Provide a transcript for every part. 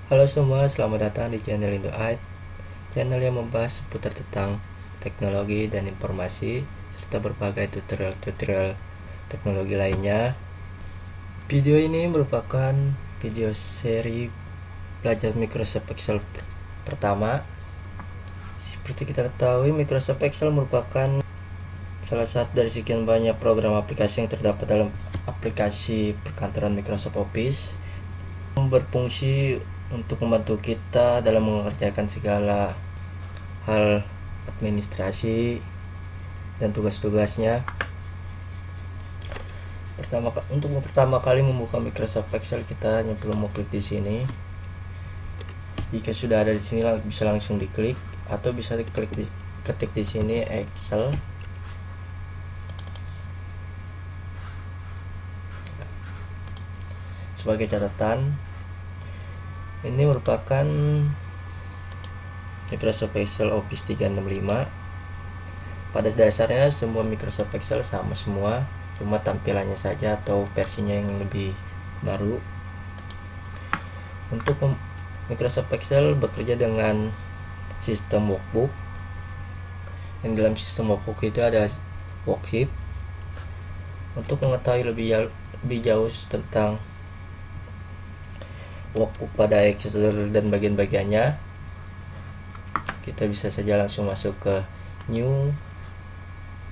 Halo semua, selamat datang di channel Indo IT, channel yang membahas seputar tentang teknologi dan informasi, serta berbagai tutorial-tutorial teknologi lainnya. Video ini merupakan video seri belajar Microsoft Excel pertama. Seperti kita ketahui, Microsoft Excel merupakan salah satu dari sekian banyak program aplikasi yang terdapat dalam aplikasi perkantoran Microsoft Office, berfungsi untuk membantu kita dalam mengerjakan segala hal administrasi dan tugas-tugasnya. Untuk pertama kali membuka Microsoft Excel, kita hanya perlu mengklik di sini. Jika sudah ada di sini, bisa langsung diklik atau bisa ketik di sini Excel. Sebagai catatan, ini merupakan Microsoft Excel Office 365. Pada dasarnya semua Microsoft Excel sama semua, cuma tampilannya saja atau versinya yang lebih baru. Untuk Microsoft Excel bekerja dengan sistem workbook. Yang dalam sistem workbook itu ada worksheet. Untuk mengetahui lebih jauh tentang workbook pada Excel dan bagian-bagiannya, kita bisa saja langsung masuk ke new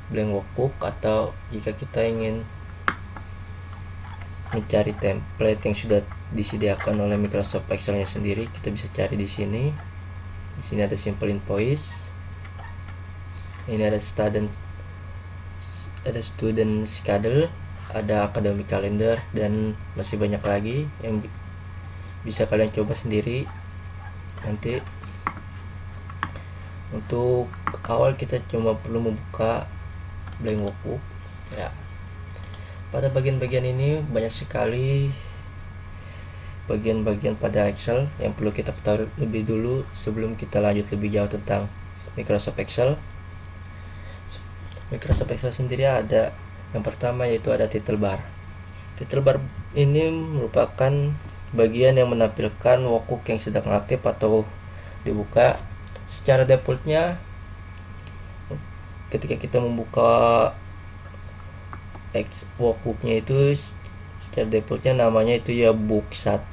blank workbook, atau jika kita ingin mencari template yang sudah disediakan oleh Microsoft Excel-nya sendiri, kita bisa cari di sini. Di sini ada simple invoice, ini ada student schedule, ada academic calendar, dan masih banyak lagi yang bisa kalian coba sendiri nanti. Untuk awal kita cuma perlu membuka blank workbook ya. Pada bagian-bagian ini banyak sekali bagian-bagian pada Excel yang perlu kita ketahui lebih dulu sebelum kita lanjut lebih jauh tentang Microsoft Excel. Microsoft Excel sendiri ada yang pertama, yaitu ada title bar. Title bar ini merupakan bagian yang menampilkan workbook yang sedang aktif atau dibuka. Secara defaultnya, ketika kita membuka workbooknya itu, secara defaultnya namanya itu ya book 1.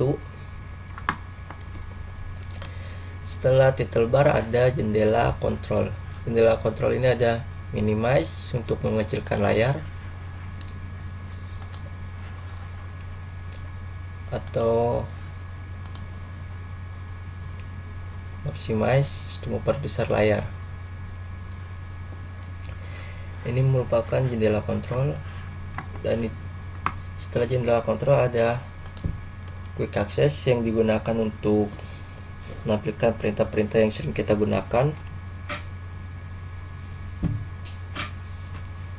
Setelah title bar ada jendela kontrol. Jendela kontrol ini ada minimize untuk mengecilkan layar, atau maximize untuk memperbesar layar. Ini merupakan jendela kontrol. Dan setelah jendela kontrol ada quick access yang digunakan untuk menampilkan perintah-perintah yang sering kita gunakan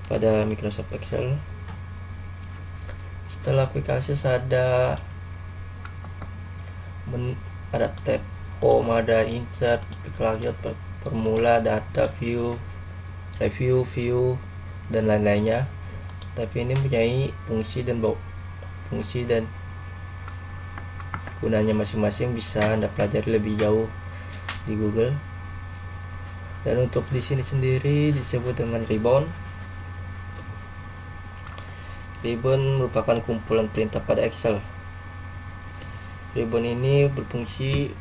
pada Microsoft Excel. Setelah quick access ada tab home, ada insert, quick layout, formula, data, view, review, view, dan lain-lainnya. Tapi ini mempunyai fungsi dan gunanya masing-masing, bisa Anda pelajari lebih jauh di Google. Dan untuk di sini sendiri disebut dengan ribbon. Ribbon merupakan kumpulan perintah pada Excel. Ribbon ini berfungsi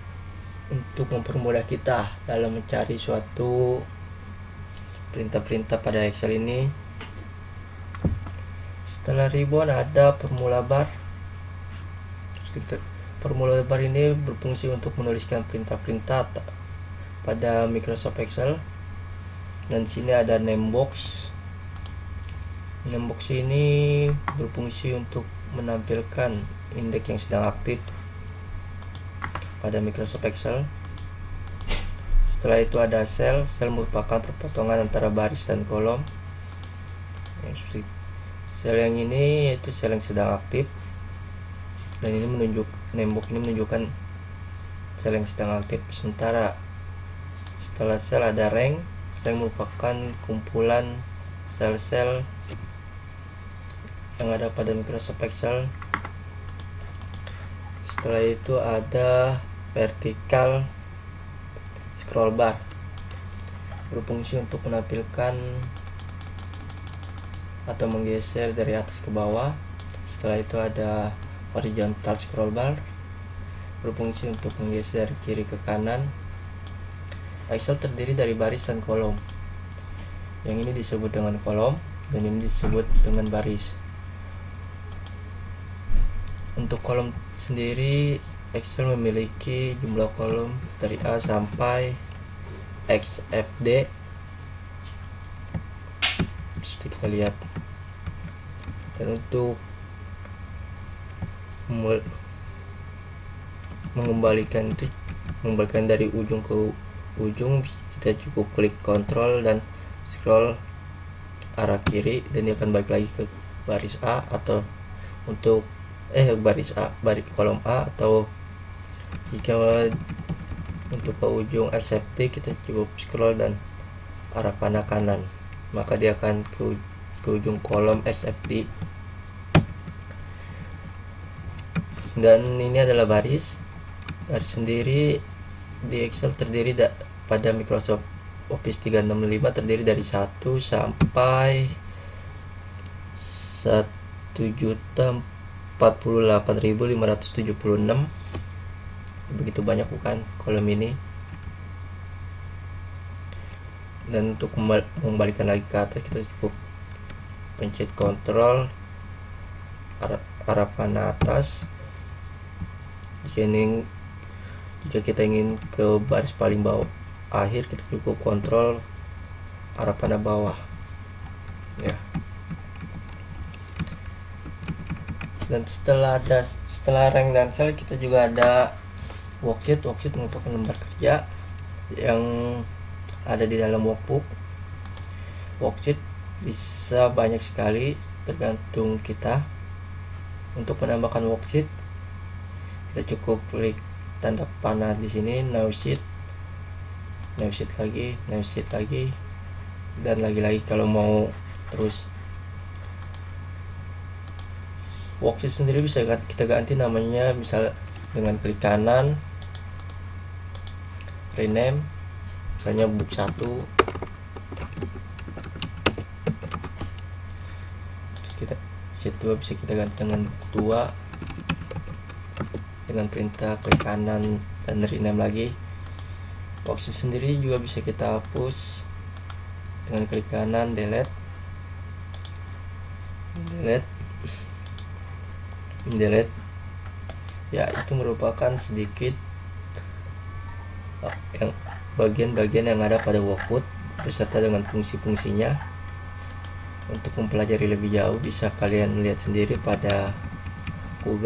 untuk mempermudah kita dalam mencari suatu perintah-perintah pada Excel ini. Setelah ribbon ada formula bar. Formula bar ini berfungsi untuk menuliskan perintah-perintah pada Microsoft Excel. Dan sini ada name box. Name box ini berfungsi untuk menampilkan indeks yang sedang aktif pada Microsoft Excel. Setelah itu ada sel. Sel merupakan perpotongan antara baris dan kolom. Sel yang ini yaitu sel yang sedang aktif, dan ini name box ini menunjukkan sel yang sedang aktif. Sementara setelah sel ada rank. Rank merupakan kumpulan sel-sel yang ada pada Microsoft Excel. Setelah itu ada vertical scroll bar, berfungsi untuk menampilkan atau menggeser dari atas ke bawah. Setelah itu ada horizontal scroll bar, berfungsi untuk menggeser dari kiri ke kanan. Excel terdiri dari baris dan kolom. Yang ini disebut dengan kolom dan ini disebut dengan baris. Untuk kolom sendiri, Excel memiliki jumlah kolom dari A sampai XFD. Seperti kita lihat. Dan untuk mengembalikan dari ujung ke ujung, kita cukup klik Ctrl dan scroll arah kiri dan dia akan balik lagi ke baris A, atau untuk baris kolom A, atau jika untuk ke ujung accept kita cukup scroll dan arah panah kanan, maka dia akan ke ujung kolom accept. Dan ini adalah baris. Baris sendiri di Excel terdiri pada Microsoft Office 365 terdiri dari 1 sampai 1.048.576. Begitu banyak bukan kolom ini. Dan untuk membalikan lagi ke atas, kita cukup pencet Ctrl arah panah atas. Jika kita ingin ke baris paling bawah akhir, kita cukup Ctrl arah panah bawah ya. Dan setelah rank dan cell, kita juga ada worksheet. Worksheet merupakan lembar kerja yang ada di dalam workbook. Worksheet bisa banyak sekali, tergantung kita. Untuk menambahkan worksheet, kita cukup klik tanda panah di sini, new sheet lagi, dan lagi-lagi kalau mau terus. Worksheet sendiri bisa kita ganti namanya, bisa dengan klik kanan, rename, misalnya book 1. Sheet 2 bisa kita ganti dengan book 2 dengan perintah klik kanan dan rename lagi. Worksheet sendiri juga bisa kita hapus dengan klik kanan, delete, ya. Itu merupakan sedikit yang bagian-bagian yang ada pada workbook beserta dengan fungsi-fungsinya. Untuk mempelajari lebih jauh, bisa kalian lihat sendiri pada Google.